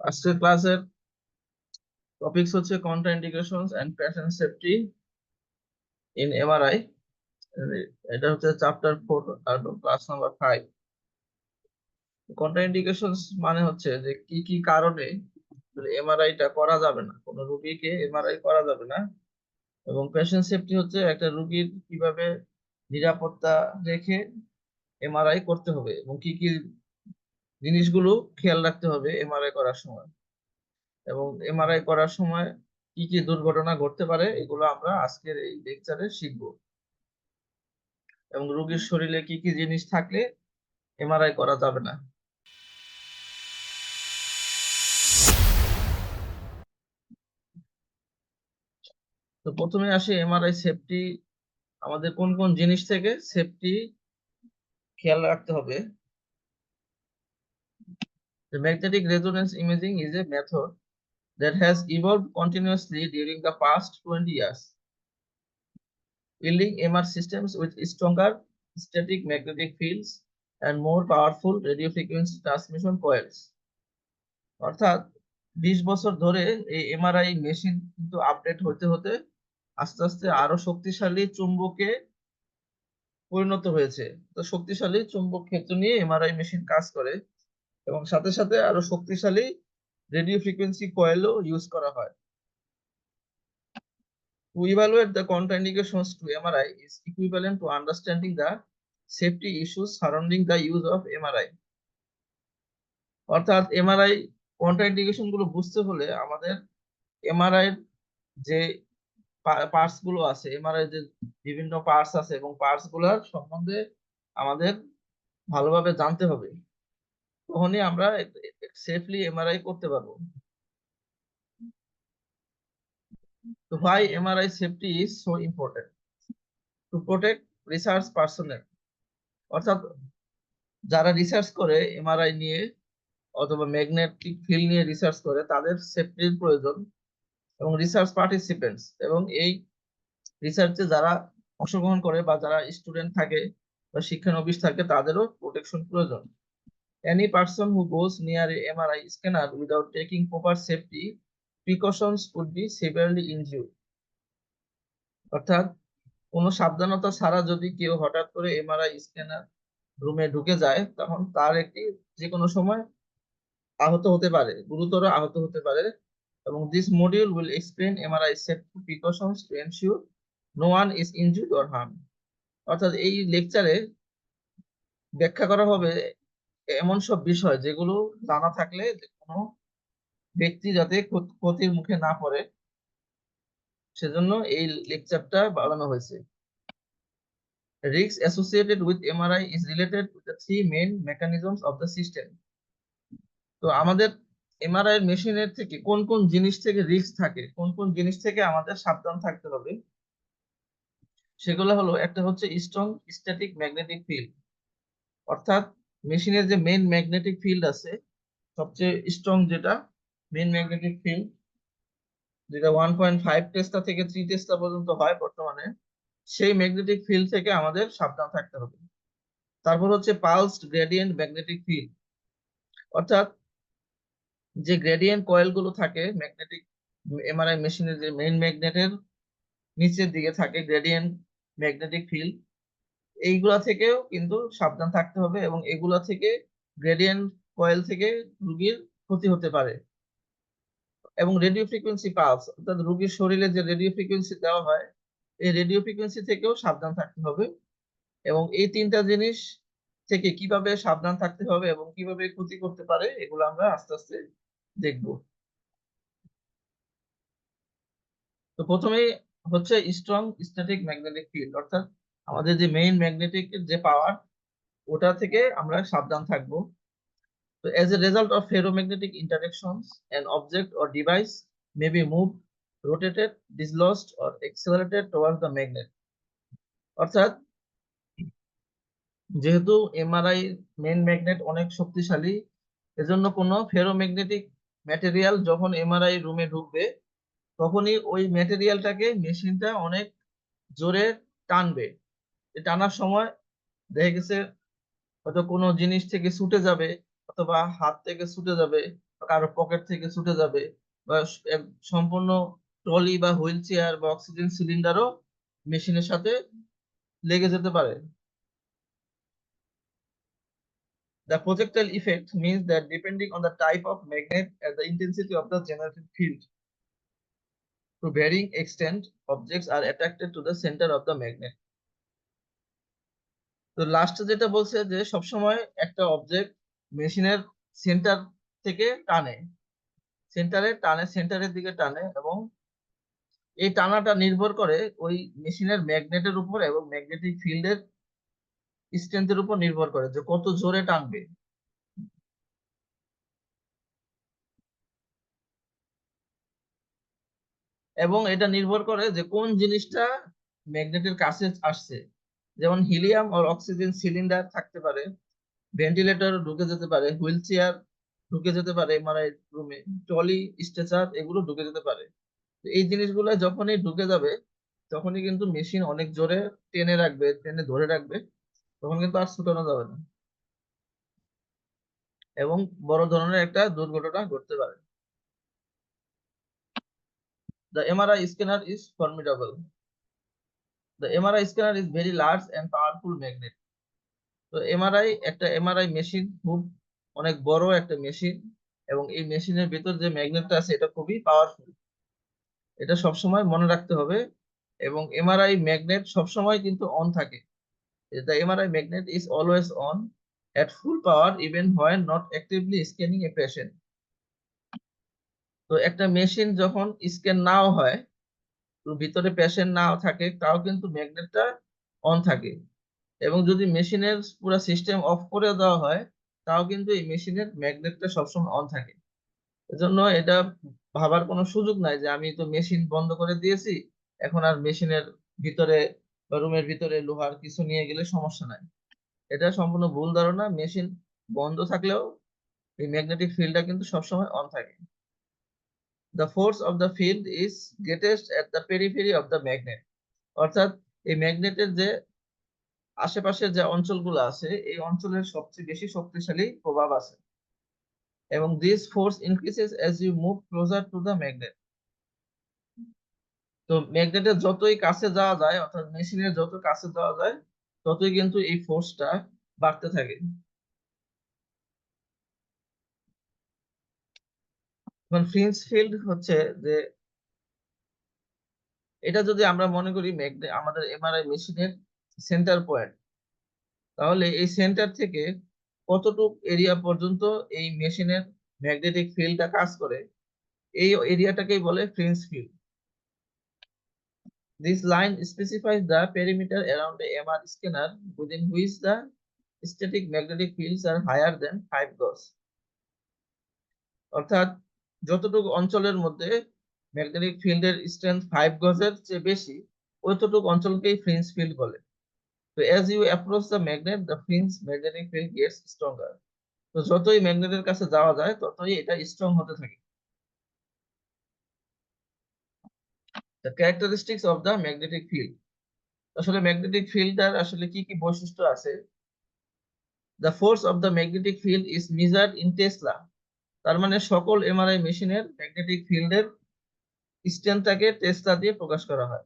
আজকের ক্লাসের টপিকস হচ্ছে contraindications and patient safety in MRI. এটা হচ্ছে চ্যাপ্টার 4 আর ক্লাস নাম্বার 5। কন্ট্রাইন্ডিকেশনস মানে হচ্ছে যে কি কি কারণে এমআরআইটা করা যাবে না, কোনো রোগীকে এমআরআই করা যাবে না। এবং পেশেন্ট সেফটি হচ্ছে একটা রোগীর কিভাবে নিরাপত্তা রেখে এমআরআই করতে হবে এবং কি কি জিনিসগুলো খেয়াল রাখতে হবে এমআরআই করার সময়। এবং এমআরআই করার সময় কি কি দুর্ঘটনা ঘটতে পারে এগুলো আমরা আজকের এই লেকচারে শিখব। এবং রোগীর শরীরে কি কি জিনিস থাকলে এমআরআই করা যাবে না। তো প্রথমে আসি এমআরআই সেফটি। আমাদের কোন কোন জিনিস থেকে সেফটি খেয়াল রাখতে হবে। The magnetic resonance imaging is a method that has evolved continuously during the past 20 years, yielding MR systems with stronger static magnetic fields and more powerful radio frequency transmission coils. অর্থাৎ 20 বছর ধরে এই MRI machine কিন্তু update হতে হতে আস্তে আস্তে আরো শক্তিশালী চুম্বকে পরিণত হয়েছে। তো শক্তিশালী চুম্বক ক্ষেত্র নিয়ে এমআরআই মেশিন কাজ করে এবং সাথে সাথে আরো শক্তিশালী রেডিও ফ্রিকোয়েন্সি কয়েলও ইউজ করা হয়। To evaluate the contraindications to MRI is equivalent to understanding the safety issues surrounding the use of MRI. অর্থাৎ এমআরআই কন্ট্রাইন্ডিকেশন গুলো বুঝতে হলে আমাদের এমআরআই যে পার্টস গুলো আছে, এমআরআই যে বিভিন্ন পার্টস আছে এবং পার্টস গুলোর সম্বন্ধে আমাদের ভালোভাবে জানতে হবে, তখনই আমরা সেফলি এমআরআই করতে পারবো। তো why MRI safety is so important? To protect research personnel, অর্থাৎ যারা রিসার্চ করে এমআরআই নিয়ে অথবা ম্যাগনেটিক ফিল্ড নিয়ে রিসার্চ করে তাদের সেফটির প্রয়োজন। এবং রিসার্চ পার্টিসিপেন্টস, এবং এই রিসার্চে যারা অংশগ্রহণ করে বা যারা স্টুডেন্ট থাকে বা শিক্ষানবিশ থাকে তাদেরও প্রোটেকশন প্রয়োজন। Any person who goes near a MRI scanner without taking proper safety precautions could be severely injured. অর্থাৎ কোনো সাবধানতা ছাড়া যদি কেউ হঠাৎ করে এমআরআই স্ক্যানার রুমে ঢুকে যায় তখন তার একটি যে কোনো সময় আহত হতে পারে, গুরুতর আহত হতে পারে। এবং this module will explain MRI safety precautions to ensure no one is injured or harm. অর্থাৎ এই লেকচারে ব্যাখ্যা করা হবে এমন সব বিষয় যেগুলো জানা থাকলে যে কোনো ব্যক্তি যাতে ক্ষতির মুখে না পড়ে, সেজন্য এই লেকচারটা বানানো হয়েছে। Risks associated with MRI is related to the three main mechanisms of the system. তো আমাদের এমআরআই মেশিনের থেকে কোন কোন জিনিস থেকে রিস্ক থাকে, কোন কোন জিনিস থেকে আমাদের সাবধান থাকতে হবে, সেগুলো হলো একটা হচ্ছে স্ট্রং স্ট্যাটিক ম্যাগনেটিক ফিল্ড। অর্থাৎ মেশিনের যে মেইন ম্যাগনেটিক ফিল্ড আছে, সবচেয়ে স্ট্রং যেটা মেইন ম্যাগনেটিক ফিল্ড, যেটা 1.5 টেসলা থেকে 3 টেসলা পর্যন্ত হয় বর্তমানে, সেই ম্যাগনেটিক ফিল্ড থেকে আমাদের সাবধান থাকতে হবে। তারপর হচ্ছে পালসড গ্রেডিয়েন্ট ম্যাগনেটিক ফিল্ড, অর্থাৎ যে গ্রেডিয়েন্ট কয়েল গুলো থাকে ম্যাগনেটিক এমআরআই মেশিনের যে মেইন ম্যাগনেটের নিচের দিকে থাকে গ্রেডিয়েন্ট ম্যাগনেটিক ফিল্ড, এইগুলা থেকেও কিন্তু সাবধান থাকতে হবে। এবং এগুলা থেকে গ্রেডিয়েন্ট কয়েল থেকে রোগীর ক্ষতি হতে পারে। এবং রেডিও ফ্রিকোয়েন্সি পালস, অর্থাৎ রোগীর শরীরে যে রেডিও ফ্রিকোয়েন্সি দেওয়া হয় এই রেডিও ফ্রিকোয়েন্সি থেকেও সাবধান থাকতে হবে। এবং এই তিনটা জিনিস থেকে কিভাবে সাবধান থাকতে হবে এবং কিভাবে ক্ষতি করতে পারে এগুলো আমরা আস্তে আস্তে দেখব। তো প্রথমেই হচ্ছে স্ট্রং স্ট্যাটিক ম্যাগনেটিক ফিল্ড, অর্থাৎ আমাদের যে মেইন ম্যাগনেটিক যে পাওয়ার, ওটা থেকে আমরা সাবধান থাকবো। তো as a result of ferromagnetic interactions an object or device may be moved, rotated, dislodged or accelerated towards the magnet. অর্থাৎ যেহেতু এমআরআই মেইন ম্যাগনেট অনেক শক্তিশালী, এজন্য কোনো ফেরোম্যাগনেটিক ম্যাটেরিয়াল যখন এমআরআই রুমে ঢুকবে তখনই ওই ম্যাটেরিয়ালটাকে মেশিনটা অনেক জোরে টানবে। টানার সময় দেখা গেছে হয়তো কোনো জিনিস থেকে ছুটে যাবে অথবা হাত থেকে ছুটে যাবে কারো পকেট থেকে ছুটে যাবে, বা সম্পূর্ণ ট্রলি বা হুইল চেয়ার বা অক্সিজেন সিলিন্ডারও মেশিনের সাথে লেগে যেতে পারে। The projectile effect means that depending on the type of magnet and the intensity of the generated field, to varying extent, objects are attracted to the center of the magnet. তো লাস্টে যেটা বলছে যে সবসময় একটা অবজেক্ট মেশিনের centre থেকে টানে, সেন্টারের দিকে টানে, এবং এই টানাটা নির্ভর করে ওই মেশিনের ম্যাগনেটের উপর এবং ম্যাগনেটিক ফিল্ডের স্ট্রেংথের উপর নির্ভর করে যে কত জোরে টানবে। এবং এটা নির্ভর করে যে কোন জিনিসটা ম্যাগনেটের কাছে আসছে। যেমন হিলিয়াম আর অক্সিজেন সিলিন্ডার থাকতে পারে, ভেন্টিলেটর ঢুকে যেতে পারে, হুইল চেয়ার ঢুকে যেতে পারে, এমআরআই রুমে ট্রলি, স্ট্রেচার এগুলো ঢুকে যেতে পারে। তো এই জিনিসগুলো যখনই ঢুকে যাবে তখনই কিন্তু মেশিন অনেক জোরে টেনে রাখবে, টেনে ধরে রাখবে, তখন কিন্তু আর ছুটানো যাবে না এবং বড় ধরনের একটা দুর্ঘটনা ঘটতে পারে। The MRI scanner is formidable. The MRI scanner is very large and powerful magnet. তো এমআরআই মেশিন খুব অনেক বড় একটা মেশিন, এবং এই মেশিনের ভিতর যে ম্যাগনেটটা আছে এটা খুবই পাওয়ারফুল। এটা সবসময় মনে রাখতে হবে। এবং এমআরআই ম্যাগনেট সবসময় কিন্তু অন থাকে। The MRI magnet is always on at full power even when not actively scanning a patient. তো একটা মেশিন যখন স্ক্যান নাও হয়, তো ভিতরে পেশেন্ট নাও থাকে, তাও কিন্তু ম্যাগনেটটা অন থাকে। এবং যদি মেশিনের পুরো সিস্টেম অফ করে দেওয়া হয়, তাও কিন্তু এই মেশিনের ম্যাগনেটটা সবসময় অন থাকে। এজন্য এটা ভাবার কোনো সুযোগ নাই যে আমি তো মেশিন বন্ধ করে দিয়েছি, এখন আর মেশিনের ভিতরে বা রুমের ভিতরে লোহার কিছু নিয়ে গেলে সমস্যা নাই। এটা সম্পূর্ণ ভুল ধারণা। মেশিন বন্ধ থাকলেও এই ম্যাগনেটিক ফিল্ডটা কিন্তু সবসময় অন থাকে। The force of the field is greatest at the periphery of the magnet. অর্থাৎ এই ম্যাগনেটের যে আশেপাশের যে অঞ্চলগুলো আছে এই অঞ্চলের সবচেয়ে বেশি শক্তিশালী প্রভাব আছে। এবং this force increases as you move closer to the magnet. তো ম্যাগনেটের যতই কাছে যাওয়া যায়, অর্থাৎ মেশিনের যত কাছে যাওয়া যায়, ততই কিন্তু এই ফোর্সটা বাড়তে থাকে। এখন ফ্রিঞ্জ ফিল্ড হচ্ছে যে এটা যদি আমরা মনে করি আমাদের এমআরআই মেশিনের সেন্টার পয়েন্ট, তাহলে এই সেন্টার থেকে কতটুক এরিয়া পর্যন্ত এই মেশিনের ম্যাগনেটিক ফিল্ডটা কাজ করে, এই এরিয়াটাকেই বলে fringe field. This line specifies the perimeter around the MR scanner within which the static magnetic fields are higher than 5 gauss. অর্থাৎ যতটুকু অঞ্চলের মধ্যে ম্যাগনেটিক ফিল্ডের স্ট্রেংথ 5 গজের চেয়ে বেশি, ওইতটুকু অঞ্চলকেই ফ্রিঞ্জ ফিল্ড বলে। তো as you approach the magnet, the fringe magnetic field gets stronger. তো যতই ম্যাগনেটের কাছে যাওয়া যায় ততই এটা স্ট্রং হতে থাকে। The characteristics of the magnetic field. আসলে ম্যাগনেটিক ফিল্ডটার আসলে কি কি বৈশিষ্ট্য আছে? The force of the magnetic field is measured in Tesla. তার মানে সকল এমআরআই মেশিনের ম্যাগনেটিক ফিল্ডের স্ট্রেংথটাকে টেসলা দিয়ে প্রকাশ করা হয়।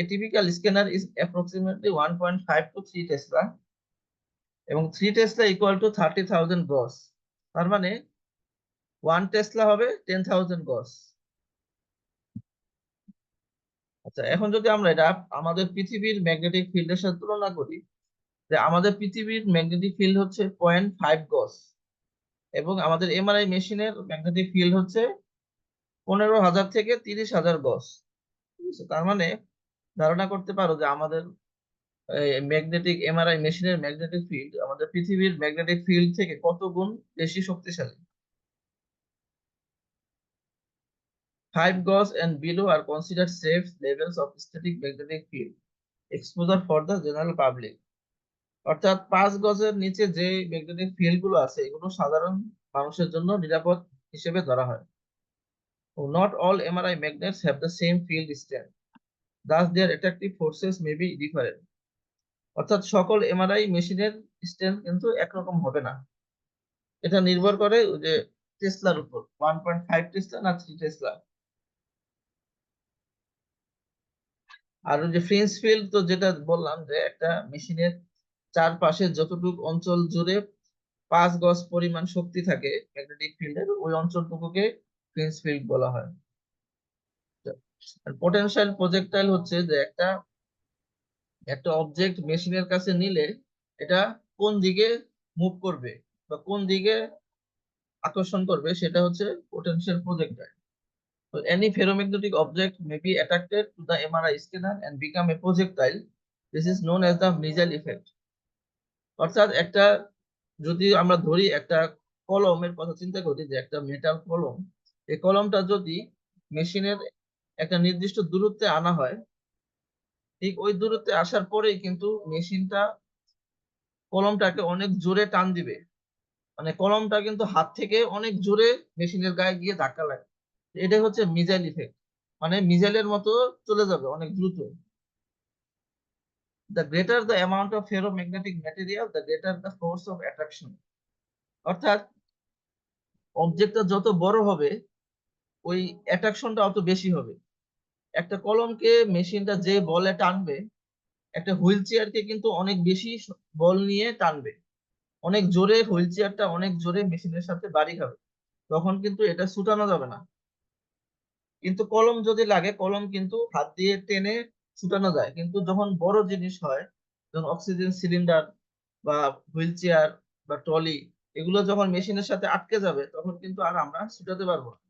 A typical scanner is approximately 1.5 to 3 Tesla, এবং 3 টেসলা ইকুয়াল টু 30,000 গস। তার মানে 1 টেসলা হবে 10,000 গস। আচ্ছা, এখন যদি আমরা এটা আমাদের পৃথিবীর ম্যাগনেটিক ফিল্ডের সাথে তুলনা করি, যে আমাদের পৃথিবীর ম্যাগনেটিক ফিল্ড হচ্ছে 0.5 গস, এবং আমাদের এমআরআই মেশিনের ম্যাগনেটিক ফিল্ড হচ্ছে 15,000 থেকে 30,000 গস। ঠিক আছে, তার মানে ধারণা করতে পারো যে আমাদের ম্যাগনেটিক এমআরআই মেশিনের ম্যাগনেটিক ফিল্ড আমাদের পৃথিবীর ম্যাগনেটিক ফিল্ড থেকে কত গুণ বেশি শক্তিশালী। 5 gauss and below are considered safe levels of static magnetic field exposure for the general public. অর্থাৎ 5 গজের নিচে যে ম্যাগনেটিক ফিল্ড গুলো আছে এগুলো সাধারণ মানুষের জন্য নিরাপদ হিসেবে ধরা হয়। Not all MRI magnets have the same field strength, thus their attractive forces may be different. অর্থাৎ সকল এমআরআই মেশিনের স্ট্রেংথ কিন্তু একরকম হবে না। এটা নির্ভর করে যে টেসলার উপর, 1.5 টেসলা না 3 টেসলা। আর ওই যে ফ্রিঞ্জ ফিল্ড, তো যেটা বললাম যে একটা মেশিনের চারপাশে যতটুকু অঞ্চল জুড়ে 5 গজ পরিমাণ শক্তি থাকে ম্যাগনেটিক ফিল্ডের, ওই অঞ্চলটুকুকে ফ্রিঞ্জ ফিল্ড বলা হয়। পোটেনশিয়াল প্রজেক্টাইল হচ্ছে যে একটা একটা অবজেক্ট মেশিনের কাছে নিলে এটা কোন দিকে মুভ করবে বা কোন দিকে আকর্ষণ করবে, সেটা হচ্ছে potential projectile. So any ferromagnetic object may be attracted to the MRI scanner and become a projectile. This is known as the Mizell effect. অর্থাৎ একটা, যদি আমরা ধরি একটা কলমের কথা চিন্তা করি, যে একটা মেটাল কলম, এই কলমটা যদি মেশিনের একটা নির্দিষ্ট দূরত্বে আনা হয়, ঠিক ওই দূরত্বে আসার পরেই কিন্তু মেশিনটা কলমটাকে অনেক জোরে টান দিবে। মানে কলমটা কিন্তু হাত থেকে অনেক জোরে মেশিনের গায়ে গিয়ে ধাক্কা লাগে। এটাই হচ্ছে মিজাইল ইফেক্ট, মানে মিজাইলের মতো চলে যাবে অনেক দ্রুত। The greater the amount of ferromagnetic material, the greater the force of attraction. অর্থাৎ অবজেক্টটা যত বড় হবে ওই অ্যাট্রাকশনটা অত বেশি হবে। একটা কলমকে মেশিনটা যে বলে টানবে, একটা হুইল চেয়ারকে কিন্তু অনেক বেশি বল নিয়ে টানবে, অনেক জোরে হুইল চেয়ারটা অনেক জোরে মেশিনের সাথে বাড়ি খাবে, তখন কিন্তু এটা ছুটানো যাবে না। কিন্তু কলম যদি লাগে, কলম কিন্তু হাত দিয়ে টেনে ছুটানো যায়। কিন্তু যখন বড় জিনিস হয়, যখন অক্সিজেন সিলিন্ডার বা হুইল চেয়ার বা ট্রলি, এগুলো যখন মেশিনের সাথে আটকে যাবে, তখন কিন্তু আর আমরা ছুটাতে পারবো না,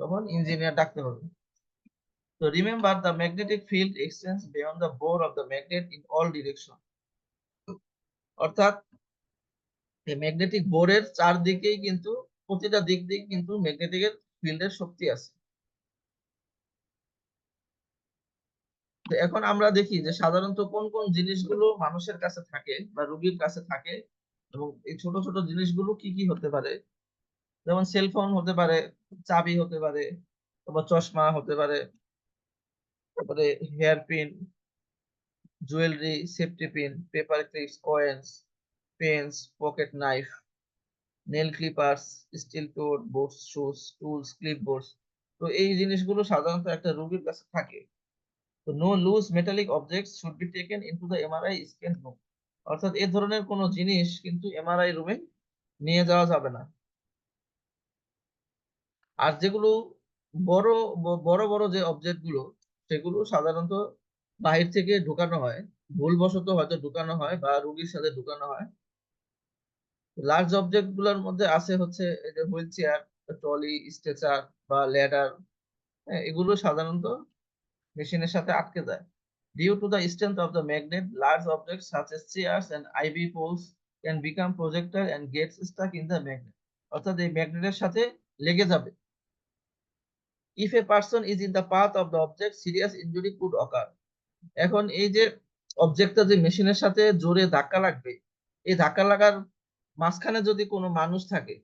তখন ইঞ্জিনিয়ার ডাকতে হবে। তো remember, the magnetic field extends beyond the bore of the magnet in all direction. অর্থাৎ এই ম্যাগনেটিক বোরের চারদিকেই কিন্তু, প্রতিটা দিক দিয়ে কিন্তু ম্যাগনেটিকের ফিল্ডের শক্তি আছে। তো এখন আমরা দেখি যে সাধারণত কোন কোন জিনিসগুলো মানুষের কাছে থাকে বা রোগীর কাছে থাকে, এবং এই ছোট ছোট জিনিসগুলো কি কি হতে পারে। যেমন সেলফোন হতে পারে, চাবি হতে পারে, তারপর চশমা হতে পারে, তারপরে hair pin, jewellery, safety pin, paper clips, coins, pens, pocket knife, nail clippers, steel toed, boots, shoes, tools, clipboards. তো এই জিনিসগুলো সাধারণত একটা রোগীর কাছে থাকে। তো no loose metallic objects should be taken into the MRI scan room. অর্থাৎ এ ধরনের কোনো জিনিস কিন্তু এমআরআই রুমে নিয়ে যাওয়া যাবে না। আর যেগুলো বড় বড় বড় যে অবজেক্ট গুলো, সেগুলো সাধারণত বাহির থেকে ঢুকানো হয়, ভুলবশত হয়তো ঢুকানো হয় বা রোগীর সাথে ঢুকানো হয়। লার্জ অবজেক্ট গুলোর মধ্যে আছে হচ্ছে এই যে হুইল চেয়ার, ট্রলি, স্ট্রেচার বা ল্যাডার। এগুলো সাধারণত মেশিনের সাথে আটকে যায়। Due to the strength of the magnet, large objects such as chairs and ivy poles can become projectile and get stuck in the magnet. অর্থাৎ এই ম্যাগনেটের সাথে লেগে যাবে। If a person is in the path of the object, serious injury could occur. এখন এই যে অবজেক্টটা যে মেশিনের সাথে জোরে ধাক্কা লাগবে, এই ধাক্কা লাগার মাঝখানে যদি কোনো মানুষ থাকে,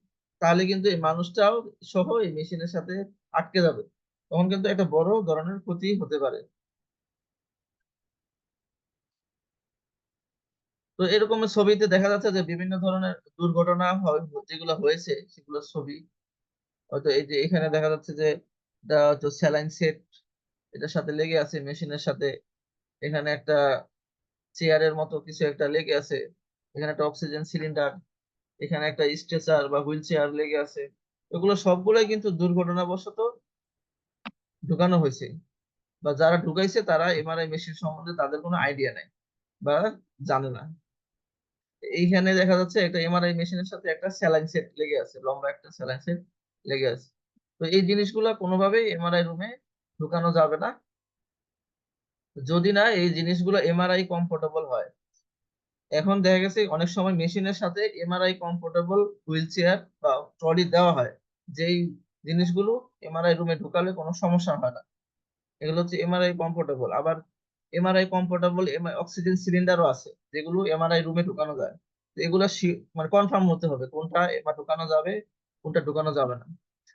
তাহলে কিন্তু এই মানুষটাও সহ এই মেশিনের সাথে আটকে যাবে, তখন কিন্তু একটা বড় ধরনের ক্ষতি হতে পারে। তো এরকম ছবিতে দেখা যাচ্ছে যে বিভিন্ন ধরনের দুর্ঘটনা যেগুলো হয়েছে সেগুলোর ছবি। হয়তো এই যে এখানে দেখা যাচ্ছে যে এটা হয়তো স্যালাইন সেট এটার সাথে লেগে আছে মেশিনের সাথে, এখানে একটা চেয়ারের মতো কিছু একটা লেগে আছে, এখানে একটা অক্সিজেন সিলিন্ডার, এখানে একটা স্ট্রেচার বা হুইল চেয়ার লেগে আছে। এগুলো সবগুলোই কিন্তু দুর্ঘটনাবশত ঢুকানো হয়েছে, বা যারা ঢুকাইছে তারা এমআরআই মেশিন সম্বন্ধে তাদের কোনো আইডিয়া নাই বা জানে না। এইখানে দেখা যাচ্ছে একটা এমআরআই মেশিনের সাথে একটা স্যালাইন সেট লেগে আছে, লম্বা একটা স্যালাইন সেট লেগে আছে। তো এই জিনিসগুলা কোনোভাবেই এমআরআই রুমে ঢুকানো যাবে না, যদি না এই জিনিসগুলো এমআরআই কমফোর্টেবল হয়। এখন দেখা গেছে অনেক সময় মেশিনের সাথে এমআরআই কমফোর্টেবল হুইল চেয়ার বা ট্রলি দেওয়া হয়, যেই জিনিসগুলো এমআরআই রুমে ঢুকালে কোনো সমস্যা হয় না, এগুলো হচ্ছে এমআরআই কমফোর্টেবল। আবার এমআরআই কমফোর্টেবল অক্সিজেন সিলিন্ডারও আছে, যেগুলো এমআরআই রুমে ঢুকানো যায়। তো এগুলো মানে কনফার্ম হতে হবে কোনটা এবার ঢুকানো যাবে, কোনটা ঢুকানো যাবে না।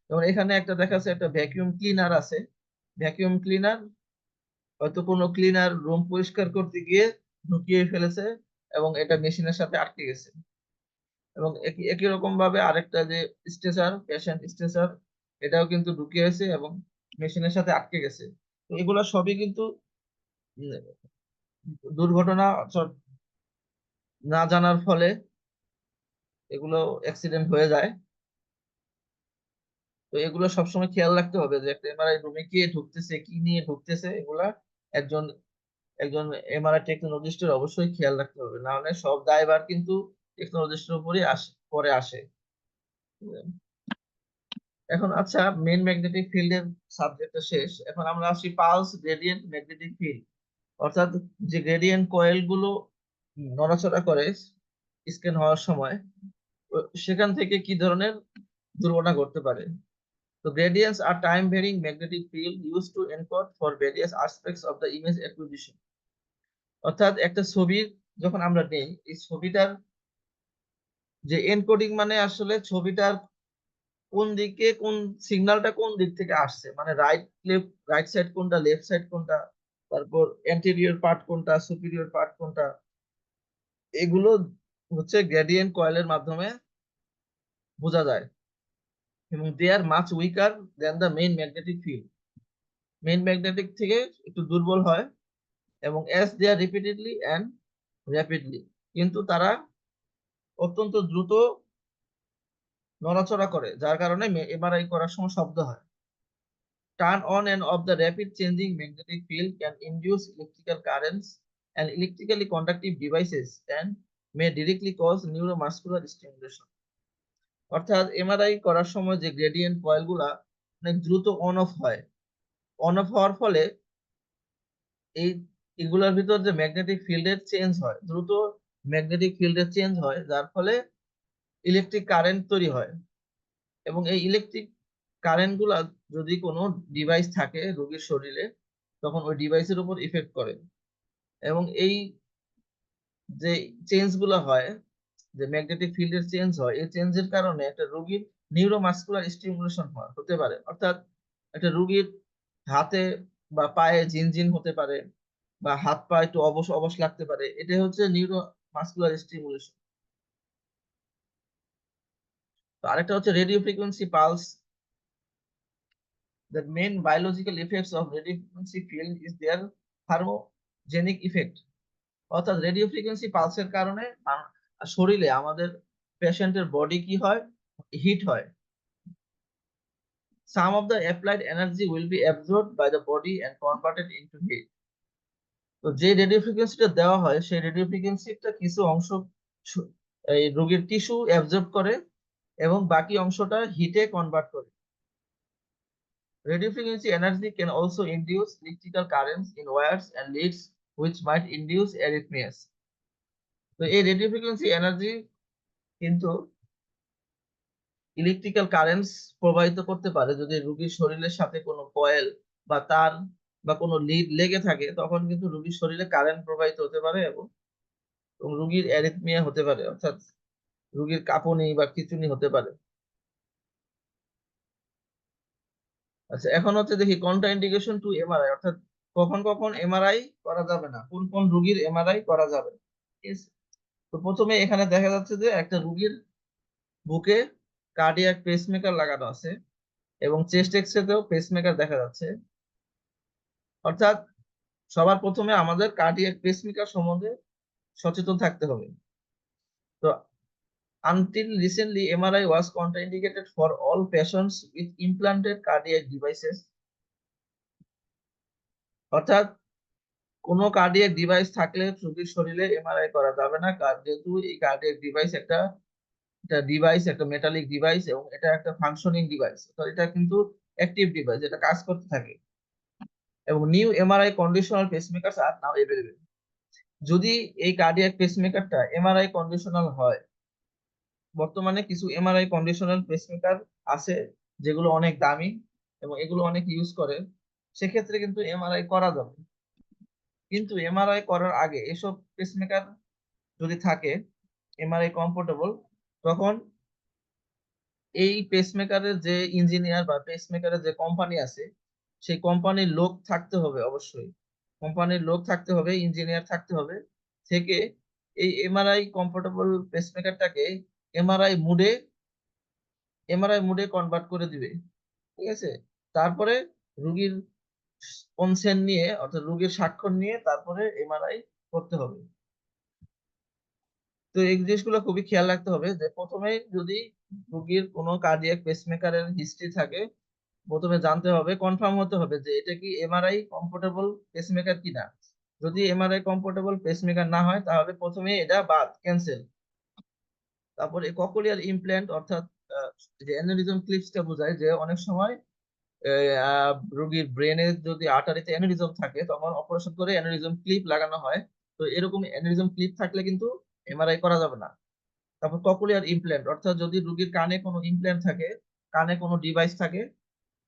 যেমন এখানে একটা দেখা যাচ্ছে একটা ভ্যাকুয়াম ক্লিনার আছে, ভ্যাকুয়াম ক্লিনার হয়তো কোনো ক্লিনার রুম পরিষ্কার করতে গিয়ে ঢুকিয়ে ফেলেছে এবং এটা মেশিনের সাথে আটকে গেছে। এবং একই রকম ভাবে আরেকটা যে স্ট্রেচার, পেশেন্ট স্ট্রেচার, এটাও কিন্তু ঢুকিয়েছে এবং মেশিনের সাথে আটকে গেছে। তো এগুলো সবই কিন্তু দুর্ঘটনা না জানার ফলে এগুলো অ্যাক্সিডেন্ট হয়ে যায়। তো এগুলো সবসময় খেয়াল রাখতে হবে যে একটা এমআরআই রুমে কে ঢুকতেছে, কি নিয়ে ঢুকতেছে, এগুলা একজন একজন এমআরআই টেকনোলজিস্টের অবশ্যই খেয়াল রাখতে হবে, না হলে সব দায়ভার কিন্তু টেকনোলজিস্টের উপরই পরে আসে। এখন আচ্ছা, মেইন ম্যাগনেটিক ফিল্ডের সাবজেক্টটা শেষ, এখন আমরা আসি পালস গ্রেডিয়েন্ট ম্যাগনেটিক ফিল্ড, অর্থাৎ যে গ্রেডিয়েন্ট কয়েল গুলো নড়াচড়া করে স্ক্যান হওয়ার সময়, সেখান থেকে কি ধরনের দুর্ঘটনা ঘটতে পারে। তো gradients are time varying magnetic field used to encode for various aspects of the image acquisition. অর্থাৎ একটা ছবির যখন আমরা নেই, এই ছবিটার যে এনকোডিং মানে আসলে ছবিটার কোন দিকে কোন সিগন্যালটা কোন দিক থেকে আসছে, মানে রাইট সাইড কোনটা, লেফট সাইড কোনটা, তারপর অ্যান্টেরিয়র পার্ট কোনটা, সুপিরিয়র পার্ট কোনটা, এগুলো হচ্ছে গ্রেডিয়েন্ট কয়েলের মাধ্যমে বোঝা যায়। এবং they are much weaker than the main magnetic field, main magnetic থেকে একটু দুর্বল হয়, এবং as they are repeatedly and rapidly, কিন্তু তারা অত্যন্ত দ্রুত নড়াচড়া করে, যার কারণে এমআরআই করার সময় শব্দ হয়। Turn on and off the rapid changing magnetic field can induce electrical currents and electrically conductive devices and may directly cause neuromuscular stimulation. অর্থাৎ এমআরআই করার সময় যে গ্রেডিয়েন্ট কয়েলগুলা অনেক দ্রুত অন অফ হয়, অন অফ হওয়ার ফলে এই এগুলোর ভিতর যে ম্যাগনেটিক ফিল্ডের চেঞ্জ হয়, দ্রুত ম্যাগনেটিক ফিল্ডের চেঞ্জ হয়, যার ফলে ইলেকট্রিক কারেন্ট তৈরি হয়। এবং এই ইলেকট্রিক কারেন্ট গুলা যদি কোনো ডিভাইস থাকে রোগীর শরীরে, তখন ওই ডিভাইসের উপর ইফেক্ট করে। এবং এই যে চেঞ্জ গুলো হয়, যে ম্যাগনেটিক ফিল্ডের চেঞ্জ হয়, এই চেঞ্জের কারণে একটা রোগীর নিউরোমাস্কুলার স্টিমুলেশন হতে পারে। অর্থাৎ একটা রোগীর হাতে বা পায়ে ঝিনঝিন হতে পারে, বা হাত পা একটু অবশ অবশ লাগতে পারে, এটা হচ্ছে নিউরোমাস্কুলার স্টিমুলেশন। তো আরেকটা হচ্ছে radio frequency pulse. The main biological effects of radio frequency field is their thermogenic effect. অর্থাৎ রেডিও ফ্রিকোয়েন্সি পালসের কারণে শরীরে আমাদের পেশেন্টের বডি কি হয়, হিট হয়। Some of the applied energy will be absorbed by the body and converted into heat. তো যে রেডিও ফ্রিকোয়েন্সিটা দেওয়া হয়, সেই রেডিও ফ্রিকোয়েন্সিটা কিছু অংশ এই রোগীর টিস্যু অ্যাবজর্ব করে এবং বাকি অংশটা হিটে কনভার্ট করে। Radio frequency energy can also induce electrical currents in wires and leads, which might induce arrhythmias. তো এই রেডিও ফ্রিকোয়েন্সি এনার্জি কিন্তু ইলেকট্রিক্যাল কারেন্টস প্রবাহিত করতে পারে, যদি রোগীর শরীরের সাথে কোনো কয়েল বা তার বা কোনো লিড লেগে থাকে, তখন কিন্তু রোগীর শরীরে কারেন্ট প্রবাহিত হতে পারে এবং রোগীর অ্যারিথমিয়া হতে পারে, অর্থাৎ রোগীর কাঁপুনি বা খিঁচুনি হতে পারে। আচ্ছা, এখন হচ্ছে দেখি কন্ট্রা ইন্ডিকেশন টু এমআরআই, অর্থাৎ কখন কখন এমআরআই করা যাবে না, কোন কোন রোগীর এমআরআই করা যাবে। ঠিক আছে? তো প্রথমে এখানে দেখা যাচ্ছে যে একটা রোগীর বুকে কার্ডিয়াক পেসমেকার লাগানো আছে এবং চেস্ট এক্সরেতেও পেসমেকার দেখা যাচ্ছে। অর্থাৎ সবার প্রথমে আমাদের কার্ডিয়াক পেসমেকার সম্বন্ধে সচেতন থাকতে হবে। তো until recently MRI was contraindicated for all patients with implanted cardiac devices. অর্থাৎ কোনো কার্ডিয়াক ডিভাইস থাকলে রোগীর শরীরে এমআরআই করা যাবে না, যেহেতু এই কার্ডিয়াক ডিভাইস একটা ডিভাইস, একটা মেটালিক ডিভাইস, এবং এটা একটা ফাংশনিং ডিভাইস, তো এটা কিন্তু অ্যাক্টিভ ডিভাইস, এটা কাজ করতে থাকে। এবং নিউ এমআরআই কন্ডিশনাল পেসমেকারস আর নাও अवेलेबल। যদি এই কার্ডিয়াক পেসমেকারটা এমআরআই কন্ডিশনাল হয়, বর্তমানে কিছু এমআরআই কন্ডিশনাল পেসমেকার আছে যেগুলো অনেক দামি এবং এগুলো অনেক ইউজ করে, সেক্ষেত্রে কিন্তু এমআরআই করা যাবে। কিন্তু এমআরআই করার আগে এসব পেসমেকার যদি থাকে, এমআরআই কমফোর্টেবল, তখন এই পেসমেকারের যে ইঞ্জিনিয়ার বা পেসমেকারের যে কোম্পানি আছে, সেই কোম্পানির লোক থাকতে হবে, অবশ্যই কোম্পানির লোক থাকতে হবে, ইঞ্জিনিয়ার থাকতে হবে, থেকে এই এমআরআই কমফোর্টেবল পেসমেকারটাকে এমআরআই মুডে কনভার্ট করে দিবে, ঠিক আছে। তারপরে রুগীর কনসেন্ট নিয়ে অর্থাৎ রুগীর স্বাক্ষর নিয়ে তারপরে এমআরআই করতে হবে। তো এই জিনিসগুলো খুবই খেয়াল রাখতে হবে যে প্রথমে যদি রুগীর কোনো কার্ডিয়াক পেসমেকারের হিস্ট্রি থাকে, প্রথমে জানতে হবে, কনফার্ম হতে হবে যে এটা কি এমআরআই কমফোর্টেবল পেসমেকার কিনা। যদি এমআরআই কমফোর্টেবল পেসমেকার না হয় তাহলে প্রথমে এটা বাদ, ক্যান্সেল। তারপরে ককলিয়ার ইমপ্ল্যান্ট অর্থাৎ যে অ্যানিউরিজম ক্লিপসটা বোঝায় যে অনেক সময় রোগীর ব্রেনে যদি আর্টারিতে অ্যানিউরিজম থাকে তখন অপারেশন করে অ্যানিউরিজম ক্লিপ লাগানো হয়। তো এরকম অ্যানিউরিজম ক্লিপ থাকলে কিন্তু এমআরআই করা যাবে না। তারপর ককলিয়ার ইমপ্ল্যান্ট অর্থাৎ যদি রোগীর কানে কোনো ইমপ্ল্যান্ট থাকে, কানে কোনো ডিভাইস থাকে,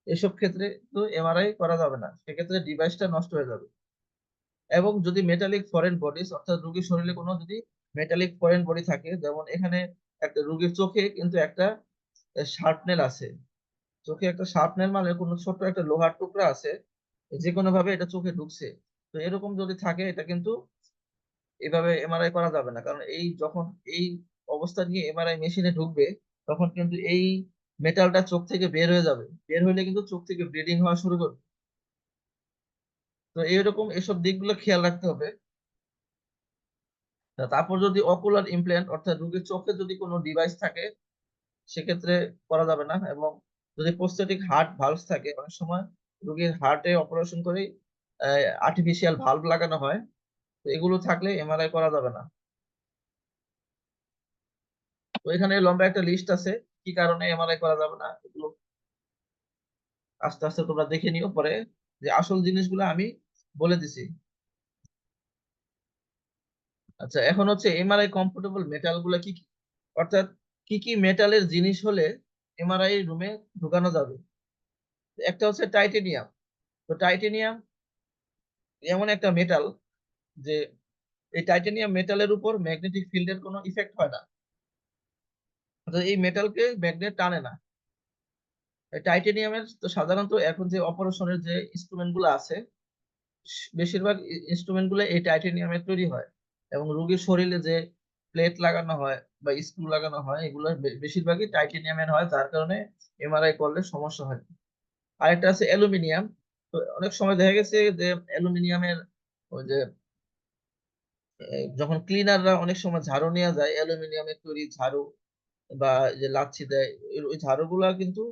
এসব ক্ষেত্রে তো এমআরআই করা যাবে না, সেক্ষেত্রে ডিভাইসটা নষ্ট হয়ে যাবে। এবং যদি মেটালিক ফরেন বডিজ অর্থাৎ রোগীর শরীরে কোনো যদি মেটালিক ফরেন বডি থাকে, যেমন এখানে একটা রোগীর চোখে কিন্তু একটা শার্পনেল আছে, চোখে একটা শার্পনেল মানে কোনো ছোট্ট একটা লোহার টুকরা আছে, যে কোনো ভাবে এটা চোখে ঢুকছে। তো এরকম যদি থাকে এটা কিন্তু এভাবে এমআরআই করা যাবে না, কারণ যখন এই অবস্থা নিয়ে এমআরআই মেশিনে ঢুকবে তখন কিন্তু এই মেটালটা চোখ থেকে বের হয়ে যাবে, বের হলে কিন্তু চোখ থেকে ব্লিডিং হওয়া শুরু করবে। তো এইরকম এসব দিকগুলো খেয়াল রাখতে হবে। তারপর যদি অকুলার ইমপ্ল্যান্ট অর্থাৎ রোগীর চোখে যদি কোনো ডিভাইস থাকে সেক্ষেত্রে করা যাবে না। এবং যদি প্রস্থেটিক হার্ট ভালভস থাকে, অনেক সময় রোগীর হার্টে অপারেশন করে আর্টিফিশিয়াল ভালভ লাগানো হয়, তো এগুলো থাকলে এমআরআই করা যাবে না। তো এখানে লম্বা একটা লিস্ট আছে কি কারণে এমআরআই করা যাবে না, এগুলো আস্তে আস্তে তোমরা দেখে নিও পরে, যে আসল জিনিসগুলো আমি বলে দিছি। আচ্ছা, এখন হচ্ছে এমআরআই কমফোর্টেবল মেটাল গুলা কি কি, অর্থাৎ কি কি মেটালের জিনিস হলে এমআরআই রুমে ঢুকানো যাবে। একটা হচ্ছে টাইটেনিয়াম। তো টাইটেনিয়াম এমন একটা মেটাল যে এই টাইটেনিয়াম মেটালের উপর ম্যাগনেটিক ফিল্ডের কোনো ইফেক্ট হয় না, অর্থাৎ এই মেটালকে ম্যাগনেট টানে না। টাইটেনিয়ামের তো সাধারণত এখন যে অপারেশনের যে ইনস্ট্রুমেন্ট গুলো আছে, বেশিরভাগ ইনস্ট্রুমেন্ট গুলো এই টাইটেনিয়ামের তৈরি হয়। এবং রোগীর শরীরে যে প্লেট লাগানো হয় বা স্ক্রু লাগানো হয় এগুলো বেশিরভাগই টাইটেনিয়ামের হয়, যার কারণে এমআরআই করলে সমস্যা হয়। আরেকটা আছে অ্যালুমিনিয়াম। তো অনেক সময় দেখা গেছে যে অ্যালুমিনিয়ামের ওই যে যখন ক্লিনাররা অনেক সময় ঝাড়ু নিয়ে যায়, অ্যালুমিনিয়ামের তৈরি ঝাড়ু বা যে লাচ্ছি দেয়, ওই ঝাড়ুগুলা কিন্তু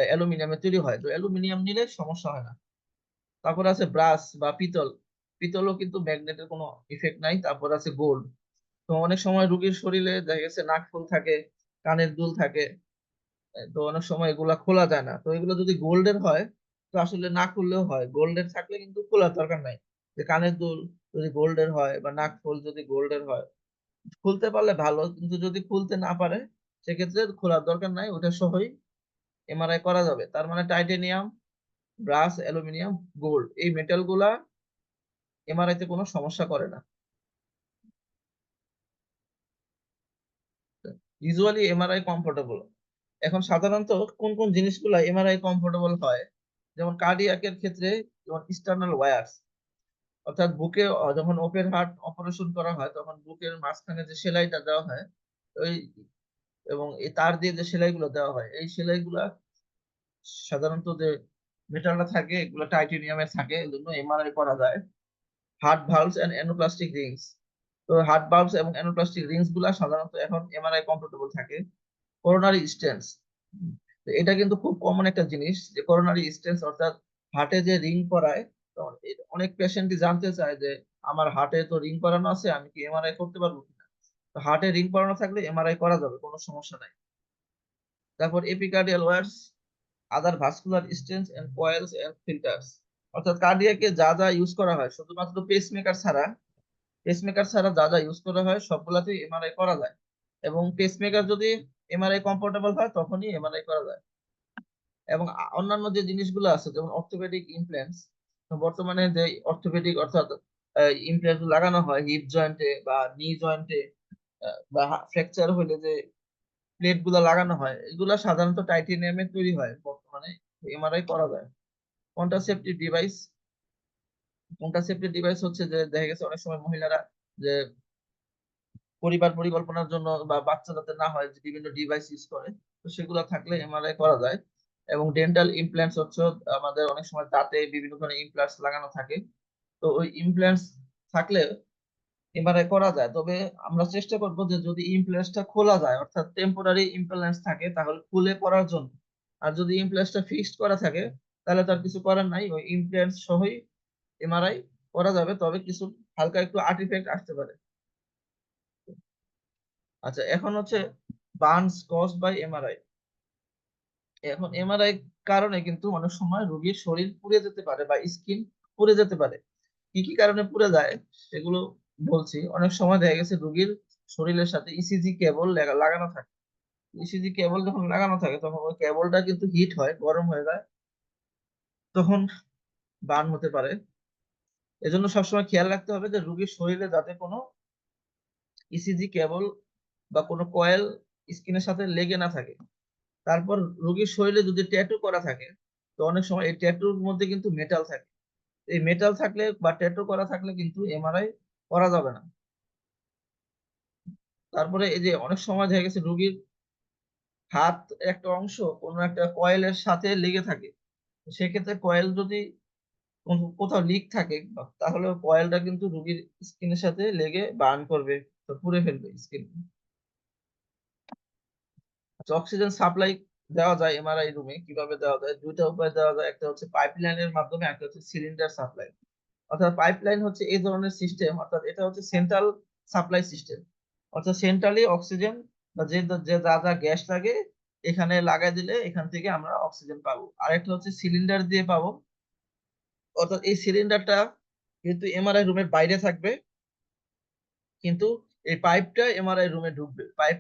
অ্যালুমিনিয়ামের তৈরি হয়, তো অ্যালুমিনিয়াম নিলে সমস্যা হয় না। তারপর আছে ব্রাস বা পিতল, পিতলও কিন্তু ম্যাগনেটের কোনো ইফেক্ট নাই। তারপর আছে গোল্ড। তো অনেক সময় রোগীর শরীরে দেখা গেছে নাক ফুল থাকে, কানের দুল থাকে, তো অনেক সময় এগুলা খোলা যায় না। তো এগুলো যদি গোল্ডের হয় তো আসলে না খুললেও হয়, গোল্ডের থাকলে কিন্তু খোলার দরকার নাই। যে কানের দুল যদি গোল্ডের হয় বা নাক ফুল যদি গোল্ডের হয়, খুলতে পারলে ভালো, কিন্তু যদি খুলতে না পারে সেক্ষেত্রে খোলার দরকার নাই, ওটা সহই এমআরআই করা যাবে। তার মানে টাইটেনিয়াম, ব্রাস, অ্যালুমিনিয়াম, গোল্ড এই মেটাল গুলা এমআরআই তে কোনো সমস্যা করে না। Usually MRI comfortable. এখন সাধারণত কোন কোন জিনিসগুলা এমআরআই কমফোর্টেবল হয়, যেমন কার্ডিয়াকের ক্ষেত্রে যেমন এক্সটার্নাল ওয়্যারস, অর্থাৎ বুকে যখন ওপেন হার্ট অপারেশন করা হয় তখন বুকের মাঝখানে যে সেলাইটা দেওয়া হয়, ওই এবং এই তার দিয়ে যে সেলাইগুলো দেওয়া হয়, এই সেলাইগুলা সাধারণত যে মেটালটা থাকে এগুলো টাইটেনিয়ামের থাকে, এই জন্য এমআরআই করা যায়। Heart valves and annuloplasty rings. তো হার্ট ভালভস এবং অ্যানোপ্লাস্টিক রিংস গুলা সাধারণত এখন এমআরআই কমফোর্টেবল থাকে। করোনারি স্টেন্টস, এটা কিন্তু খুব কমন একটা জিনিস, যে করোনারি স্টেন্টস অর্থাৎ হার্টে যে রিং করায়। তো অনেক পেশেন্টই জানতে চায় যে আমার হার্টে তো রিং করানো আছে, আমি কি এমআরআই করতে পারবো কিনা। তো হার্টে রিং করানো থাকলে এমআরআই করা যাবে, কোনো সমস্যা নাই। তারপর epicardial wires, other vascular stents and coils and filters, অর্থাৎ কার্ডিয়াকে যা যা ইউজ করা হয় শুধুমাত্র পেসমেকার ছাড়া যা যা ইউজ করা হয় সবগুলাতেই এমআরআই করা যায়। এবং পেসমেকার যদি এমআরআই কমফোর্টেবল হয় তখনই এমআরআই করা যায়। এবং অন্যান্য যে জিনিসগুলো আছে যেমন অর্থোপেডিক ইমপ্ল্যান্টস, বর্তমানে যে অর্থোপেডিক অর্থাৎ ইমপ্ল্যান্ট লাগানো হয় হিপ জয়েন্টে বা নি জয়েন্টে বা ফ্র্যাকচার হলে যে প্লেট গুলা লাগানো হয়, এগুলা সাধারণত টাইটেনিয়ামের তৈরি হয় বর্তমানে, এমআরআই করা যায়। কন্ট্রাসেপটিভ ডিভাইস, কন্ট্রাসেপটিভ ডিভাইস হচ্ছে যে দেখা গেছে অনেক সময় মহিলারা যে পরিবার পরিকল্পনার জন্য বা বাচ্চা যাতে না হয় যে বিভিন্ন ডিভাইস ইউজ করে, তো সেগুলো থাকলে এমআরআই করা যায়। এবং ডেন্টাল ইমপ্ল্যান্টস হচ্ছে আমাদের অনেক সময় দাঁতে বিভিন্ন ধরনের ইমপ্ল্যান্টস লাগানো থাকে, তো ওই ইমপ্ল্যান্টস থাকলে এমআরআই করা যায়। তবে আমরা চেষ্টা করবো যে যদি ইমপ্ল্যান্টসটা খোলা যায়, অর্থাৎ টেম্পোরারি ইমপ্ল্যান্টস থাকে, তাহলে খুলে করার জন্য। আর যদি ইমপ্ল্যান্টসটা ফিক্সড করা থাকে, তাহলে তার কিছু করার নাই, ওই ইমপ্ল্যান্টস সহই এমআরআই করা যাবে, তবে কিছু হালকা একটু আর্টিফ্যাক্ট আসতে পারে। আচ্ছা, এখন হচ্ছে বার্নস কজড বাই এমআরআই। এখন এমআরআই কারণে কিন্তু অনেক সময় রোগীর শরীর পুড়ে যেতে পারে বা স্কিন পুড়ে যেতে পারে। কি কি কারণে পুড়ে যায় সেগুলো বলছি। অনেক সময় দেখা গেছে রোগীর শরীরের সাথে ইসিজি কেবল লাগানো থাকে। ইসিজি কেবল যখন লাগানো থাকে তখন ওই কেবলটা কিন্তু হিট হয়, গরম হয়ে যায়, তখন বার্ন হতে পারে। এজন্য সবসময় খেয়াল রাখতে হবে যে রোগীর শরীরে যাতে কোনো ইসিজি কেবল বা কোনো কয়েল স্কিনের সাথে লেগে না থাকে। তারপর রোগীর শরীরে যদি ট্যাটু করা থাকে, তো অনেক সময় এই ট্যাটুর মধ্যে কিন্তু মেটাল থাকে। এই মেটাল থাকলে বা ট্যাটু করা থাকলে কিন্তু এমআরআই করা যাবে না। তারপরে এই যে অনেক সময় দেখা গেছে রোগীর হাত একটা অংশ কোনো একটা কয়েলের সাথে লেগে থাকে, তো সেক্ষেত্রে কয়েল যদি কোথাও লিক থাকে, তাহলে কয়েলটা কিন্তু রোগীর স্কিনের সাথে লেগে বার্ন করবে, তো পুড়ে ফেলবে স্কিন। আচ্ছা, অক্সিজেন সাপ্লাই দেওয়া যায় এমআরআই রুমে কিভাবে দেওয়া যায়? দুইটা উপায় দেওয়া যায়, একটা হচ্ছে পাইপলাইনের মাধ্যমে, একটা হচ্ছে সিলিন্ডার সাপ্লাই। অর্থাৎ পাইপলাইন হচ্ছে এই ধরনের সিস্টেম, অর্থাৎ এটা হচ্ছে সেন্ট্রাল সাপ্লাই সিস্টেম। অর্থাৎ সেন্ট্রালি অক্সিজেন বা যে যে যা যা গ্যাস লাগে এখানে লাগাই দিলে এখান থেকে আমরা অক্সিজেন পাবো। আরেকটা হচ্ছে সিলিন্ডার দিয়ে পাবো। অর্থাৎ এই সিলিন্ডারটা কিন্তু এমআরআই রুমের বাইরে থাকবে, কিন্তু এই পাইপটা এমআরআই রুমে ঢুকবে। পাইপ